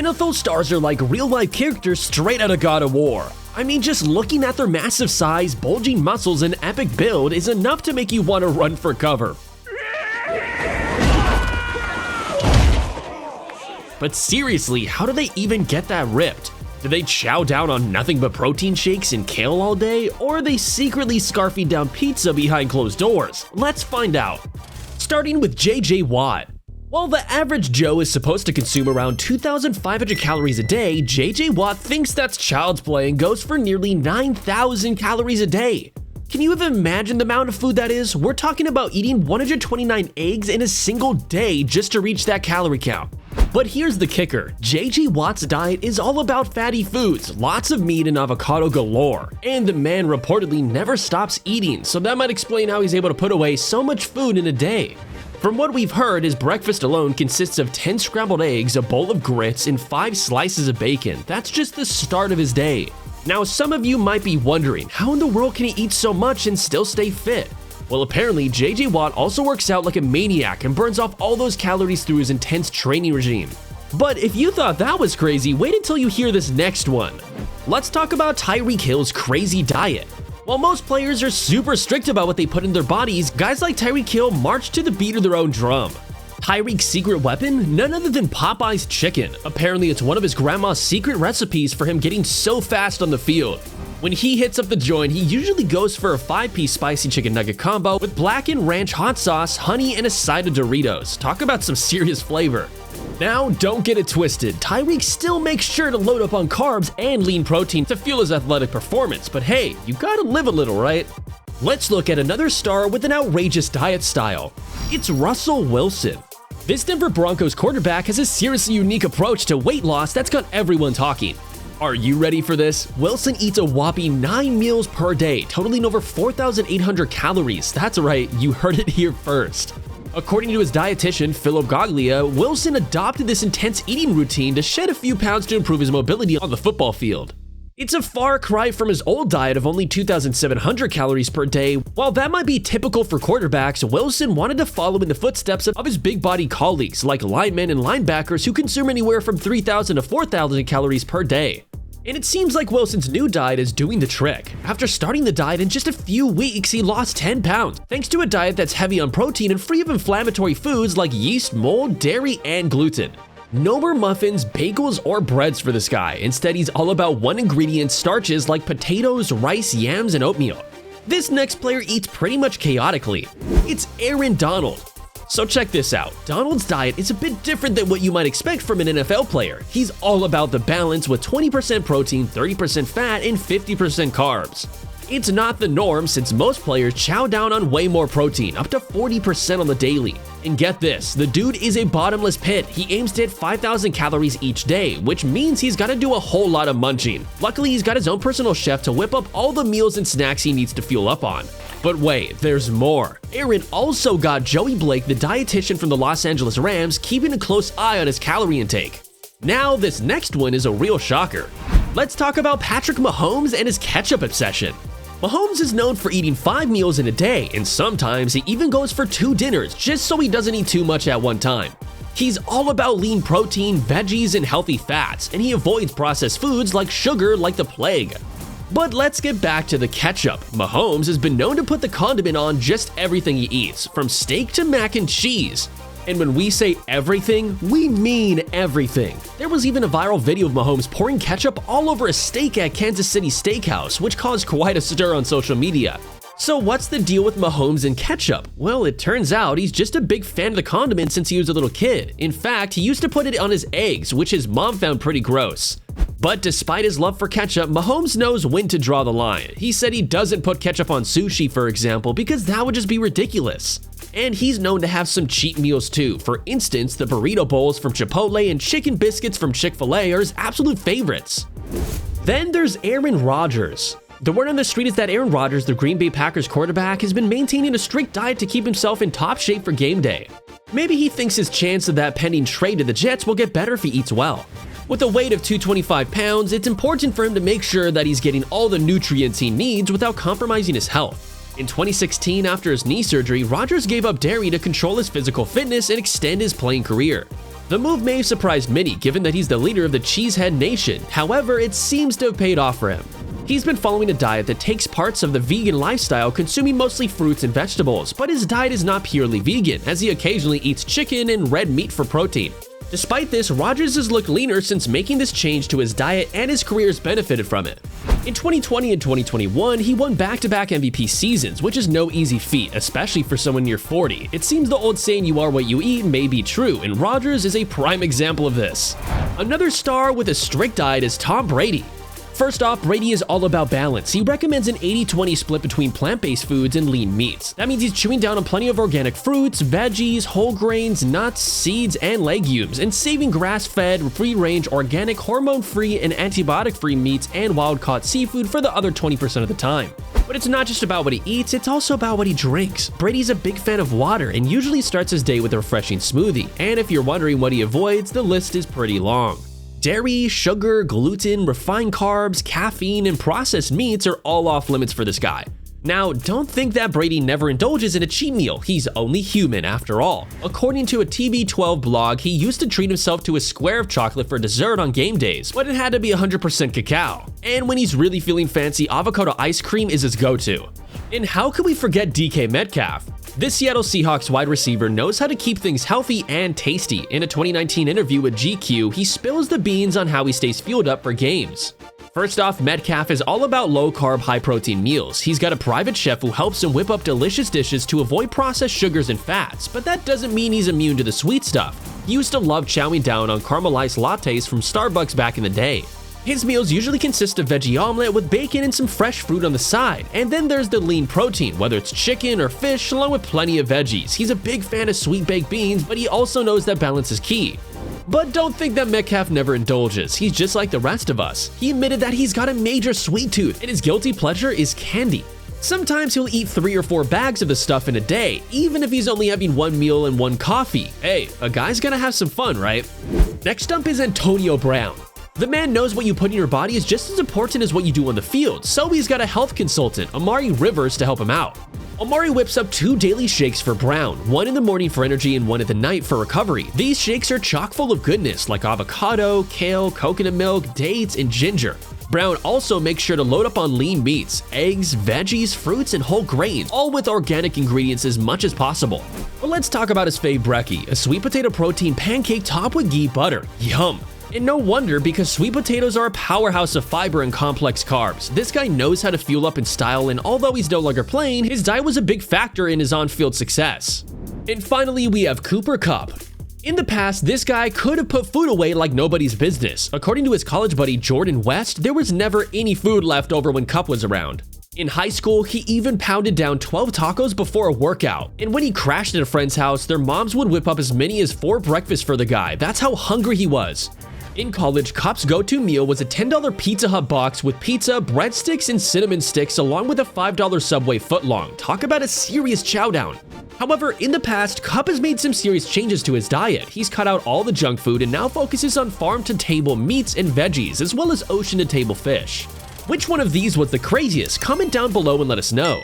NFL stars are like real-life characters straight out of God of War. I mean, just looking at their massive size, bulging muscles, and epic build is enough to make you want to run for cover. But seriously, how do they even get that ripped? Do they chow down on nothing but protein shakes and kale all day, or are they secretly scarfing down pizza behind closed doors? Let's find out. Starting with JJ Watt. While the average Joe is supposed to consume around 2,500 calories a day, JJ Watt thinks that's child's play and goes for nearly 9,000 calories a day. Can you even imagine the amount of food that is? We're talking about eating 129 eggs in a single day just to reach that calorie count. But here's the kicker, JJ Watt's diet is all about fatty foods, lots of meat and avocado galore, and the man reportedly never stops eating, so that might explain how he's able to put away so much food in a day. From what we've heard, his breakfast alone consists of 10 scrambled eggs, a bowl of grits, and 5 slices of bacon. That's just the start of his day. Now, some of you might be wondering, how in the world can he eat so much and still stay fit? Well, apparently, JJ Watt also works out like a maniac and burns off all those calories through his intense training regime. But if you thought that was crazy, wait until you hear this next one. Let's talk about Tyreek Hill's crazy diet. While most players are super strict about what they put in their bodies, guys like Tyreek Hill march to the beat of their own drum. Tyreek's secret weapon? None other than Popeye's chicken. Apparently, it's one of his grandma's secret recipes for him getting so fast on the field. When he hits up the joint, he usually goes for a 5-piece spicy chicken nugget combo with blackened ranch hot sauce, honey, and a side of Doritos. Talk about some serious flavor. Now, don't get it twisted, Tyreek still makes sure to load up on carbs and lean protein to fuel his athletic performance, but hey, you gotta live a little, right? Let's look at another star with an outrageous diet style. It's Russell Wilson. This Denver Broncos quarterback has a seriously unique approach to weight loss that's got everyone talking. Are you ready for this? Wilson eats a whopping 9 meals per day, totaling over 4,800 calories. That's right, you heard it here first. According to his dietitian, Philip Gaglia, Wilson adopted this intense eating routine to shed a few pounds to improve his mobility on the football field. It's a far cry from his old diet of only 2,700 calories per day. While that might be typical for quarterbacks, Wilson wanted to follow in the footsteps of his big body colleagues like linemen and linebackers who consume anywhere from 3,000 to 4,000 calories per day. And it seems like Wilson's new diet is doing the trick. After starting the diet in just a few weeks, he lost 10 pounds, thanks to a diet that's heavy on protein and free of inflammatory foods like yeast, mold, dairy, and gluten. No more muffins, bagels, or breads for this guy. Instead, he's all about one-ingredient starches like potatoes, rice, yams, and oatmeal. This next player eats pretty much chaotically. It's Aaron Donald. So check this out, Donald's diet is a bit different than what you might expect from an NFL player. He's all about the balance with 20% protein, 30% fat, and 50% carbs. It's not the norm since most players chow down on way more protein, up to 40% on the daily. And get this, the dude is a bottomless pit. He aims to hit 5,000 calories each day, which means he's got to do a whole lot of munching. Luckily, he's got his own personal chef to whip up all the meals and snacks he needs to fuel up on. But wait, there's more. Aaron also got Joey Blake, the dietitian from the Los Angeles Rams, keeping a close eye on his calorie intake. Now, this next one is a real shocker. Let's talk about Patrick Mahomes and his ketchup obsession. Mahomes is known for eating 5 meals in a day, and sometimes he even goes for 2 dinners just so he doesn't eat too much at one time. He's all about lean protein, veggies, and healthy fats, and he avoids processed foods like sugar like the plague. But let's get back to the ketchup. Mahomes has been known to put the condiment on just everything he eats, from steak to mac and cheese. And when we say everything, we mean everything. There was even a viral video of Mahomes pouring ketchup all over a steak at Kansas City Steakhouse, which caused quite a stir on social media. So what's the deal with Mahomes and ketchup? Well, it turns out he's just a big fan of the condiment since he was a little kid. In fact, he used to put it on his eggs, which his mom found pretty gross. But despite his love for ketchup, Mahomes knows when to draw the line. He said he doesn't put ketchup on sushi, for example, because that would just be ridiculous. And he's known to have some cheat meals too. For instance, the burrito bowls from Chipotle and chicken biscuits from Chick-fil-A are his absolute favorites. Then there's Aaron Rodgers. The word on the street is that Aaron Rodgers, the Green Bay Packers quarterback, has been maintaining a strict diet to keep himself in top shape for game day. Maybe he thinks his chance of that pending trade to the Jets will get better if he eats well. With a weight of 225 pounds, it's important for him to make sure that he's getting all the nutrients he needs without compromising his health. In 2016, after his knee surgery, Rodgers gave up dairy to control his physical fitness and extend his playing career. The move may have surprised many given that he's the leader of the Cheesehead Nation, however, it seems to have paid off for him. He's been following a diet that takes parts of the vegan lifestyle, consuming mostly fruits and vegetables, but his diet is not purely vegan, as he occasionally eats chicken and red meat for protein. Despite this, Rodgers has looked leaner since making this change to his diet, and his career has benefited from it. In 2020 and 2021, he won back-to-back MVP seasons, which is no easy feat, especially for someone near 40. It seems the old saying "you are what you eat" may be true, and Rodgers is a prime example of this. Another star with a strict diet is Tom Brady. First off, Brady is all about balance. He recommends an 80-20 split between plant-based foods and lean meats. That means he's chewing down on plenty of organic fruits, veggies, whole grains, nuts, seeds, and legumes, and saving grass-fed, free-range, organic, hormone-free, and antibiotic-free meats and wild-caught seafood for the other 20% of the time. But it's not just about what he eats, it's also about what he drinks. Brady's a big fan of water and usually starts his day with a refreshing smoothie. And if you're wondering what he avoids, the list is pretty long. Dairy, sugar, gluten, refined carbs, caffeine, and processed meats are all off limits for this guy. Now, don't think that Brady never indulges in a cheat meal. He's only human after all. According to a TB12 blog, he used to treat himself to a square of chocolate for dessert on game days, but it had to be 100% cacao. And when he's really feeling fancy, avocado ice cream is his go-to. And how could we forget DK Metcalf? This Seattle Seahawks wide receiver knows how to keep things healthy and tasty. In a 2019 interview with GQ, he spills the beans on how he stays fueled up for games. First off, Metcalf is all about low-carb, high-protein meals. He's got a private chef who helps him whip up delicious dishes to avoid processed sugars and fats, but that doesn't mean he's immune to the sweet stuff. He used to love chowing down on caramelized lattes from Starbucks back in the day. His meals usually consist of veggie omelet with bacon and some fresh fruit on the side. And then there's the lean protein, whether it's chicken or fish, along with plenty of veggies. He's a big fan of sweet baked beans, but he also knows that balance is key. But don't think that Metcalf never indulges. He's just like the rest of us. He admitted that he's got a major sweet tooth, and his guilty pleasure is candy. Sometimes he'll eat 3 or 4 bags of the stuff in a day, even if he's only having 1 meal and 1 coffee. Hey, a guy's gotta have some fun, right? Next up is Antonio Brown. The man knows what you put in your body is just as important as what you do on the field, so he's got a health consultant, Amari Rivers, to help him out. Amari whips up 2 daily shakes for Brown, one in the morning for energy and one at the night for recovery. These shakes are chock full of goodness like avocado, kale, coconut milk, dates, and ginger. Brown also makes sure to load up on lean meats, eggs, veggies, fruits, and whole grains, all with organic ingredients as much as possible. But let's talk about his fave brekkie, a sweet potato protein pancake topped with ghee butter. Yum! And no wonder, because sweet potatoes are a powerhouse of fiber and complex carbs. This guy knows how to fuel up in style, and although he's no longer playing, his diet was a big factor in his on-field success. And finally, we have Cooper Kupp. In the past, this guy could have put food away like nobody's business. According to his college buddy Jordan West, there was never any food left over when Kupp was around. In high school, he even pounded down 12 tacos before a workout. And when he crashed at a friend's house, their moms would whip up as many as 4 breakfasts for the guy. That's how hungry he was. In college, Kupp's go-to meal was a $10 Pizza Hut box with pizza, breadsticks, and cinnamon sticks, along with a $5 Subway footlong. Talk about a serious chowdown. However, in the past, Kupp has made some serious changes to his diet. He's cut out all the junk food and now focuses on farm-to-table meats and veggies, as well as ocean-to-table fish. Which one of these was the craziest? Comment down below and let us know.